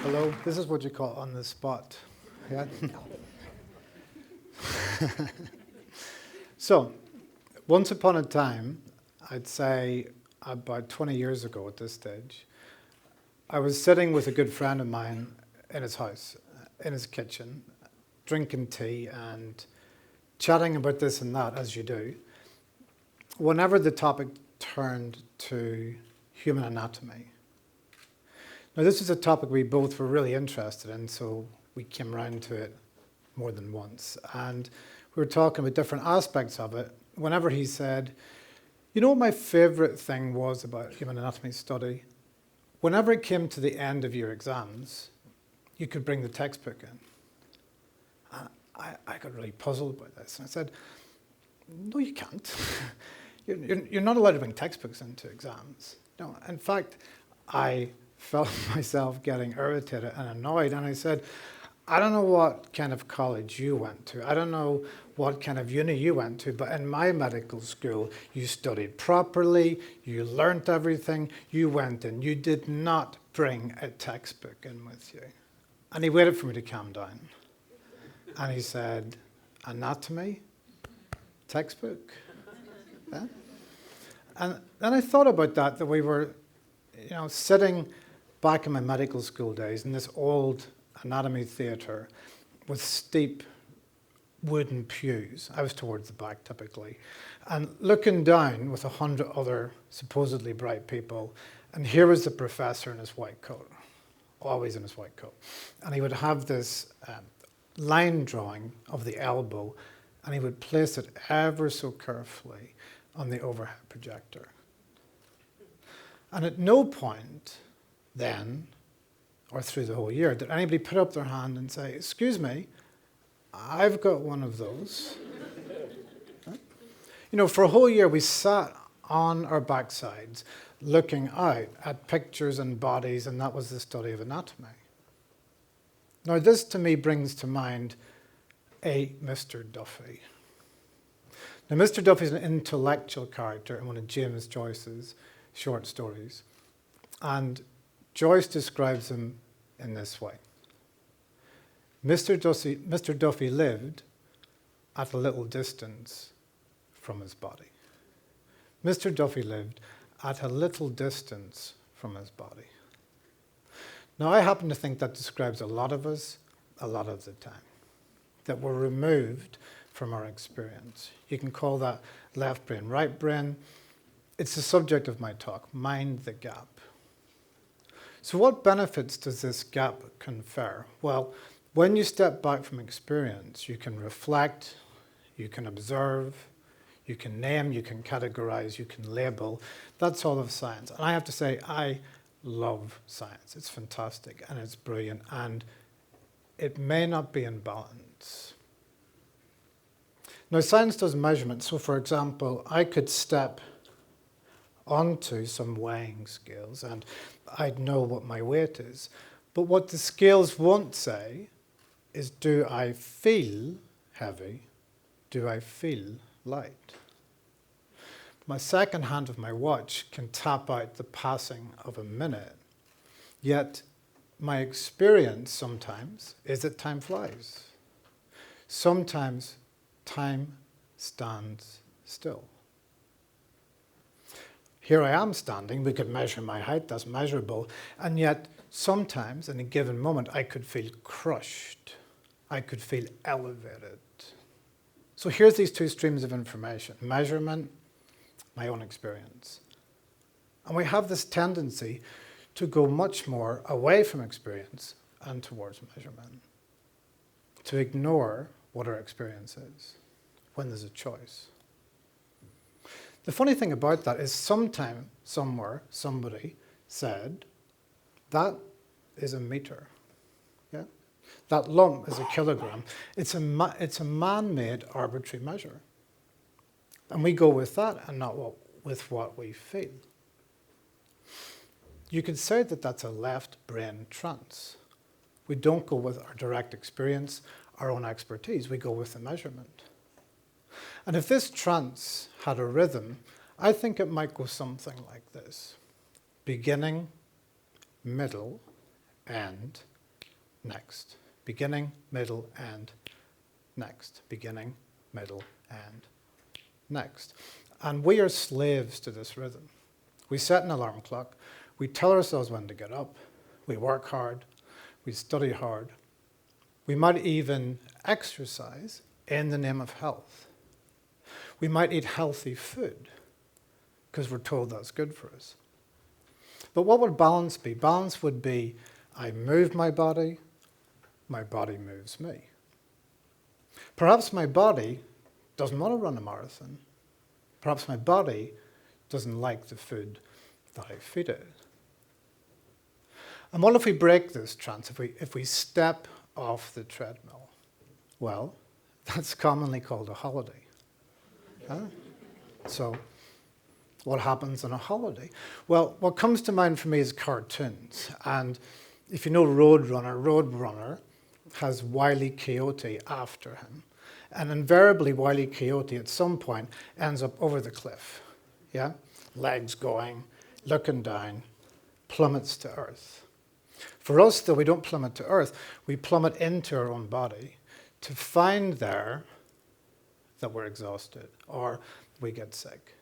Hello, this is what you call on the spot. Yeah? So, once upon a time, I'd say about 20 years ago at this stage, I was sitting with a good friend of mine in his house, in his kitchen, drinking tea and chatting about this and that, as you do, whenever the topic turned to human anatomy. Now, this is a topic we both were really interested in, so we came round to it more than once. And we were talking about different aspects of it. Whenever he said, you know what my favourite thing was about human anatomy study? Whenever it came to the end of your exams, you could bring the textbook in. And I got really puzzled by this. And I said, no, you can't. You're not allowed to bring textbooks into exams. No, in fact, I felt myself getting irritated and annoyed. And I said, I don't know what kind of college you went to. I don't know what kind of uni you went to, but in my medical school, you studied properly, you learnt everything, you went in. You did not bring a textbook in with you. And he waited for me to calm down. And he said, anatomy? Textbook? Yeah? And then I thought about that we were, sitting back in my medical school days in this old anatomy theatre with steep wooden pews. I was towards the back typically. And looking down with 100 other supposedly bright people. And here was the professor in his white coat, always in his white coat. And he would have this line drawing of the elbow, and he would place it ever so carefully on the overhead projector. And at no point then, or through the whole year, did anybody put up their hand and say, excuse me, I've got one of those. Right? For a whole year we sat on our backsides looking out at pictures and bodies, and that was the study of anatomy. Now this to me brings to mind a Mr. Duffy. Now Mr. Duffy is an intellectual character in one of James Joyce's short stories. And Joyce describes him in this way. Mr. Duffy lived at a little distance from his body. Mr. Duffy lived at a little distance from his body. Now, I happen to think that describes a lot of us a lot of the time, that we're removed from our experience. You can call that left brain, right brain. It's the subject of my talk, Mind the Gap. So what benefits does this gap confer? Well, when you step back from experience, you can reflect, you can observe, you can name, you can categorize, you can label. That's all of science. And I have to say, I love science. It's fantastic and it's brilliant, and it may not be in balance. Now, science does measurement. So, for example, I could step onto some weighing scales and I'd know what my weight is. But what the scales won't say is, do I feel heavy? Do I feel light? My second hand of my watch can tap out the passing of a minute, yet my experience sometimes is that time flies. Sometimes time stands still. Here I am standing, we could measure my height, that's measurable, and yet sometimes in a given moment I could feel crushed, I could feel elevated. So here's these two streams of information, measurement, my own experience. And we have this tendency to go much more away from experience and towards measurement, to ignore what our experience is when there's a choice. The funny thing about that is sometime, somewhere, somebody said, that is a meter. Yeah? That lump is a kilogram. It's a man-made arbitrary measure. And we go with that and not with what we feel. You could say that that's a left brain trance. We don't go with our direct experience, our own expertise. We go with the measurement. And if this trance had a rhythm, I think it might go something like this. Beginning, middle, end, next. Beginning, middle, end, next. Beginning, middle, end, next. And we are slaves to this rhythm. We set an alarm clock. We tell ourselves when to get up. We work hard. We study hard. We might even exercise in the name of health. We might eat healthy food because we're told that's good for us. But what would balance be? Balance would be I move my body moves me. Perhaps my body doesn't want to run a marathon. Perhaps my body doesn't like the food that I feed it. And what if we break this trance, if we step off the treadmill? Well, that's commonly called a holiday. So what happens on a holiday? Well, what comes to mind for me is cartoons. And if you know Roadrunner has Wile E. Coyote after him. And invariably, Wile E. Coyote at some point ends up over the cliff. Yeah? Legs going, looking down, plummets to earth. For us, though, we don't plummet to earth. We plummet into our own body to find there that we're exhausted or we get sick.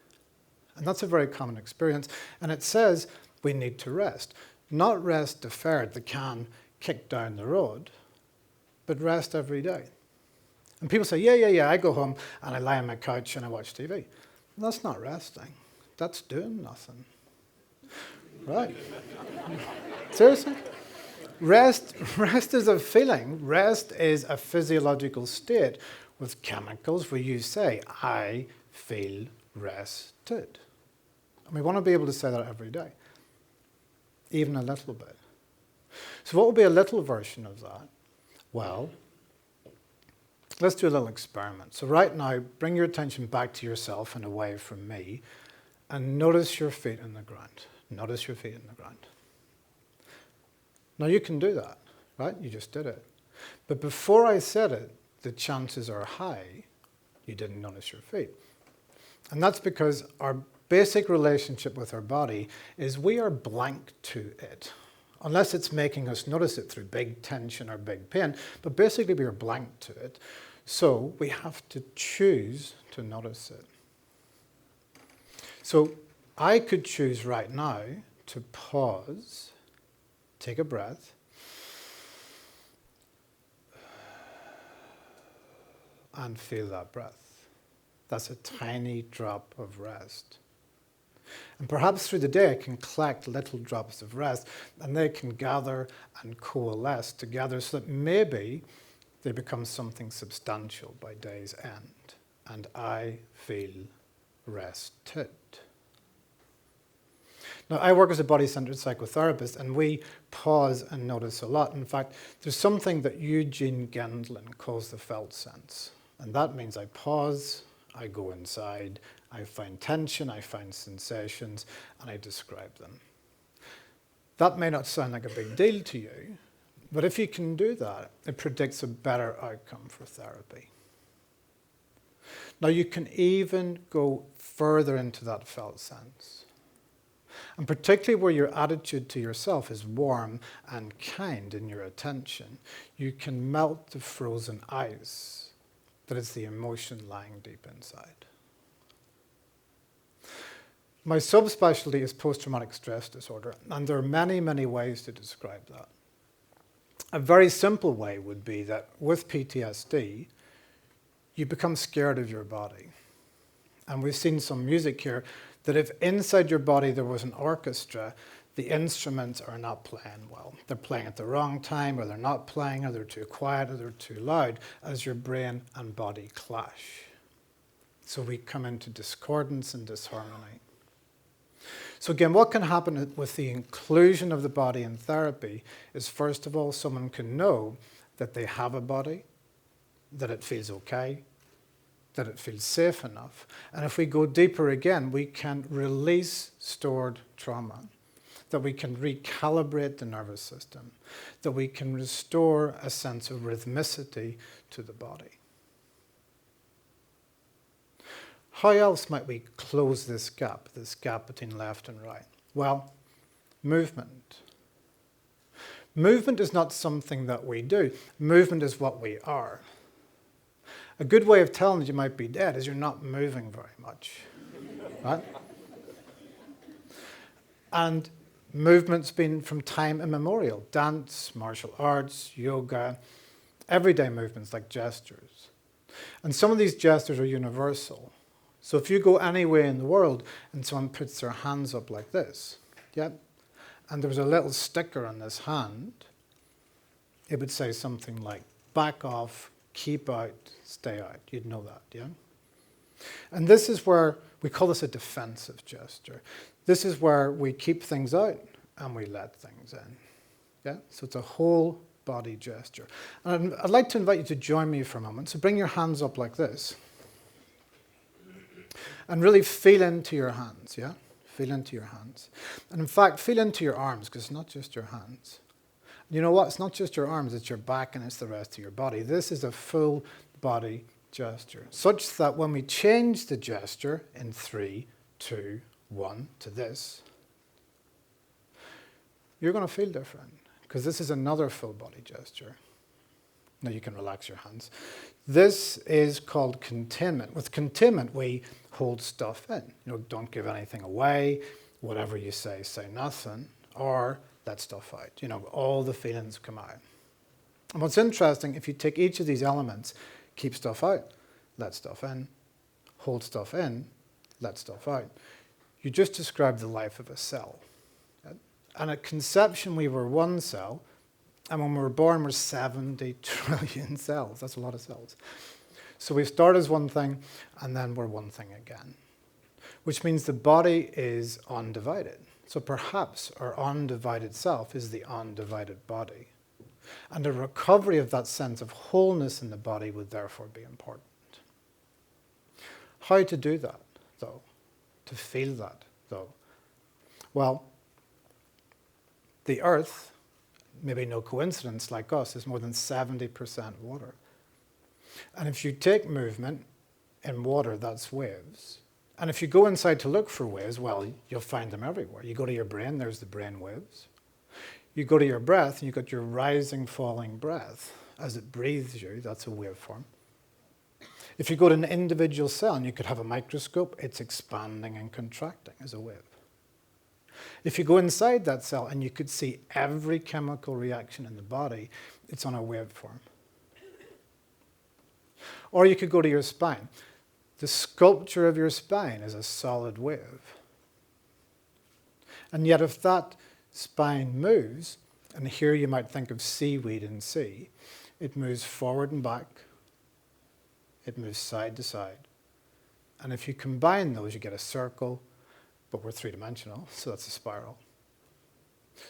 And that's a very common experience. And it says we need to rest. Not rest deferred, the can kicked down the road, but rest every day. And people say, yeah, I go home and I lie on my couch and I watch TV. That's not resting. That's doing nothing. Right. Seriously? Rest is a feeling. Rest is a physiological state with chemicals where you say, I feel rested. And we want to be able to say that every day, even a little bit. So what would be a little version of that? Well, let's do a little experiment. So right now, bring your attention back to yourself and away from me, and notice your feet in the ground. Notice your feet in the ground. Now you can do that, right? You just did it. But before I said it, the chances are high you didn't notice your feet. And that's because our basic relationship with our body is we are blank to it, unless it's making us notice it through big tension or big pain. But basically we are blank to it. So we have to choose to notice it. So I could choose right now to pause, take a breath, and feel that breath. That's a tiny drop of rest. And perhaps through the day I can collect little drops of rest and they can gather and coalesce together so that maybe they become something substantial by day's end. And I feel rested. Now, I work as a body-centered psychotherapist, and we pause and notice a lot. In fact, there's something that Eugene Gendlin calls the felt sense. And that means I pause, I go inside, I find tension, I find sensations, and I describe them. That may not sound like a big deal to you, but if you can do that, it predicts a better outcome for therapy. Now, you can even go further into that felt sense. And particularly where your attitude to yourself is warm and kind in your attention, you can melt the frozen ice that is the emotion lying deep inside. My subspecialty is post-traumatic stress disorder, and there are many, many ways to describe that. A very simple way would be that with PTSD, you become scared of your body. And we've seen some music here that if inside your body there was an orchestra, the instruments are not playing well. They're playing at the wrong time, or they're not playing, or they're too quiet, or they're too loud, as your brain and body clash. So we come into discordance and disharmony. So again, what can happen with the inclusion of the body in therapy is, first of all, someone can know that they have a body, that it feels okay, that it feels safe enough. And if we go deeper again, we can release stored trauma, that we can recalibrate the nervous system, that we can restore a sense of rhythmicity to the body. How else might we close this gap between left and right? Well, movement. Movement is not something that we do. Movement is what we are. A good way of telling that you might be dead is you're not moving very much, right? And movement's been from time immemorial. Dance, martial arts, yoga, everyday movements like gestures. And some of these gestures are universal. So if you go anywhere in the world and someone puts their hands up like this, yeah, and there was a little sticker on this hand, it would say something like, back off, keep out, stay out. You'd know that, yeah? And this is where, we call this a defensive gesture. This is where we keep things out and we let things in, yeah? So it's a whole body gesture. And I'd like to invite you to join me for a moment. So bring your hands up like this. And really feel into your hands, yeah? Feel into your hands. And in fact, feel into your arms, because it's not just your hands. You know what? It's not just your arms, it's your back and it's the rest of your body. This is a full body gesture, such that when we change the gesture in 3, 2, 1 to this, you're going to feel different, because this is another full body gesture. Now you can relax your hands. This is called containment. With containment, we hold stuff in. You know, don't give anything away. Whatever you say nothing, or let stuff out. You know, all the feelings come out. And what's interesting, if you take each of these elements, keep stuff out, let stuff in, hold stuff in, let stuff out, you just described the life of a cell. And at conception, we were one cell. And when we were born, we're 70 trillion cells. That's a lot of cells. So we start as one thing, and then we're one thing again, which means the body is undivided. So perhaps our undivided self is the undivided body. And a recovery of that sense of wholeness in the body would therefore be important. How to do that, though? To feel that, though? Well, the earth, maybe no coincidence like us, is more than 70% water. And if you take movement in water, that's waves. And if you go inside to look for waves, well, you'll find them everywhere. You go to your brain, there's the brain waves. You go to your breath, and you've got your rising, falling breath. As it breathes you, that's a waveform. If you go to an individual cell, and you could have a microscope, it's expanding and contracting as a wave. If you go inside that cell and you could see every chemical reaction in the body, it's on a waveform. Or you could go to your spine. The sculpture of your spine is a solid wave. And yet if that spine moves, and here you might think of seaweed in sea, it moves forward and back, it moves side to side. And if you combine those, you get a circle, but we're three-dimensional, so that's a spiral.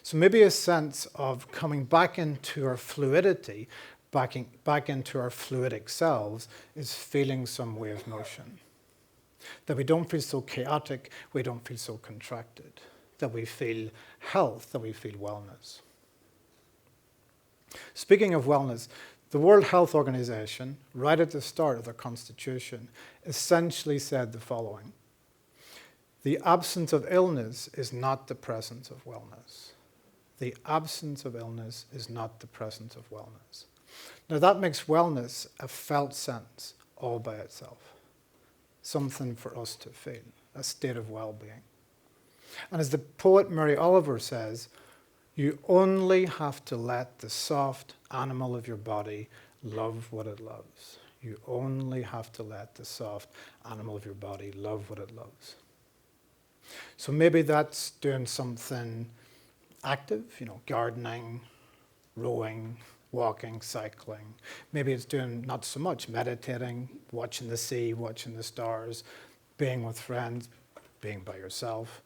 So maybe a sense of coming back into our fluidity, back into our fluidic selves, is feeling some wave motion. That we don't feel so chaotic, we don't feel so contracted. That we feel health, that we feel wellness. Speaking of wellness, the World Health Organization, right at the start of their constitution, essentially said the following: the absence of illness is not the presence of wellness. The absence of illness is not the presence of wellness. Now that makes wellness a felt sense all by itself. Something for us to feel, a state of well-being. And as the poet Mary Oliver says, you only have to let the soft animal of your body love what it loves. You only have to let the soft animal of your body love what it loves. So maybe that's doing something active, you know, gardening, rowing, walking, cycling. Maybe it's doing not so much meditating, watching the sea, watching the stars, being with friends, being by yourself.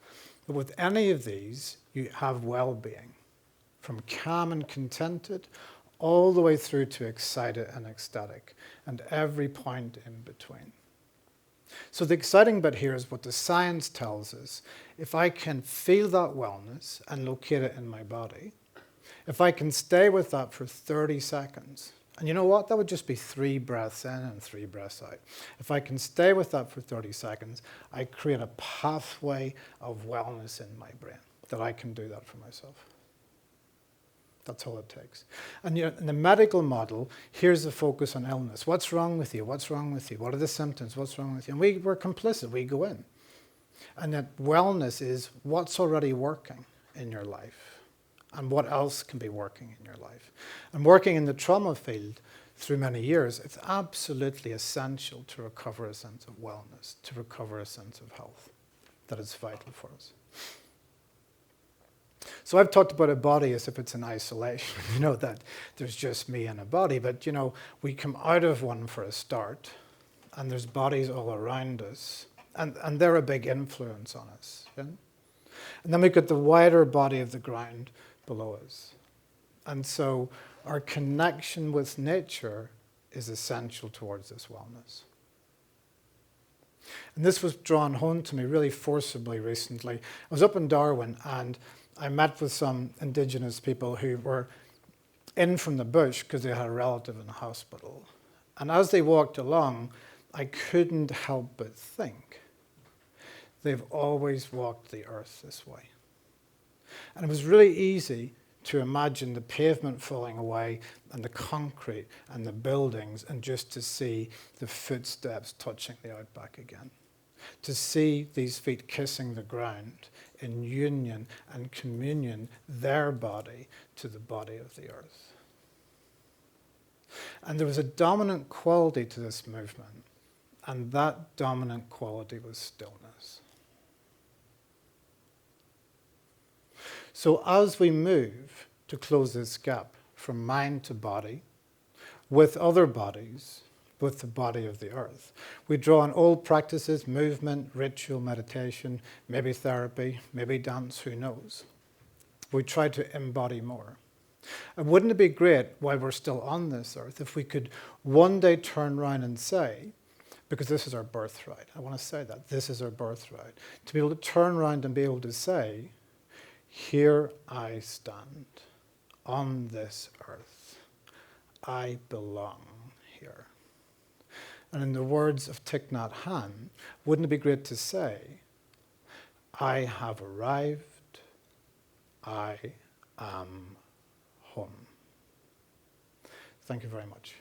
But with any of these, you have well-being, from calm and contented all the way through to excited and ecstatic, and every point in between. So the exciting bit here is what the science tells us. If I can feel that wellness and locate it in my body, if I can stay with that for 30 seconds, and you know what? That would just be 3 breaths in and 3 breaths out. If I can stay with that for 30 seconds, I create a pathway of wellness in my brain, that I can do that for myself. That's all it takes. And in the medical model, here's the focus on illness. What's wrong with you? What's wrong with you? What are the symptoms? What's wrong with you? And we're complicit. We go in. And that wellness is what's already working in your life and what else can be working in your life. And working in the trauma field through many years, it's absolutely essential to recover a sense of wellness, to recover a sense of health. That is vital for us. So I've talked about a body as if it's in isolation, that there's just me and a body, but we come out of one for a start, and there's bodies all around us, and they're a big influence on us. Yeah? And then we've got the wider body of the ground below us. And so our connection with nature is essential towards this wellness. And this was drawn home to me really forcibly recently. I was up in Darwin and I met with some indigenous people who were in from the bush because they had a relative in the hospital. And as they walked along, I couldn't help but think, they've always walked the earth this way. And it was really easy to imagine the pavement falling away and the concrete and the buildings and just to see the footsteps touching the outback again. To see these feet kissing the ground in union and communion, their body to the body of the earth. And there was a dominant quality to this movement, and that dominant quality was stillness. So as we move to close this gap from mind to body, with other bodies, with the body of the earth, we draw on old practices, movement, ritual, meditation, maybe therapy, maybe dance, who knows. We try to embody more. And wouldn't it be great, while we're still on this earth, if we could one day turn around and say, because this is our birthright, I want to say that, this is our birthright, to be able to turn around and be able to say, here I stand on this earth. I belong here. And in the words of Thich Nhat Hanh, wouldn't it be great to say, I have arrived, I am home. Thank you very much.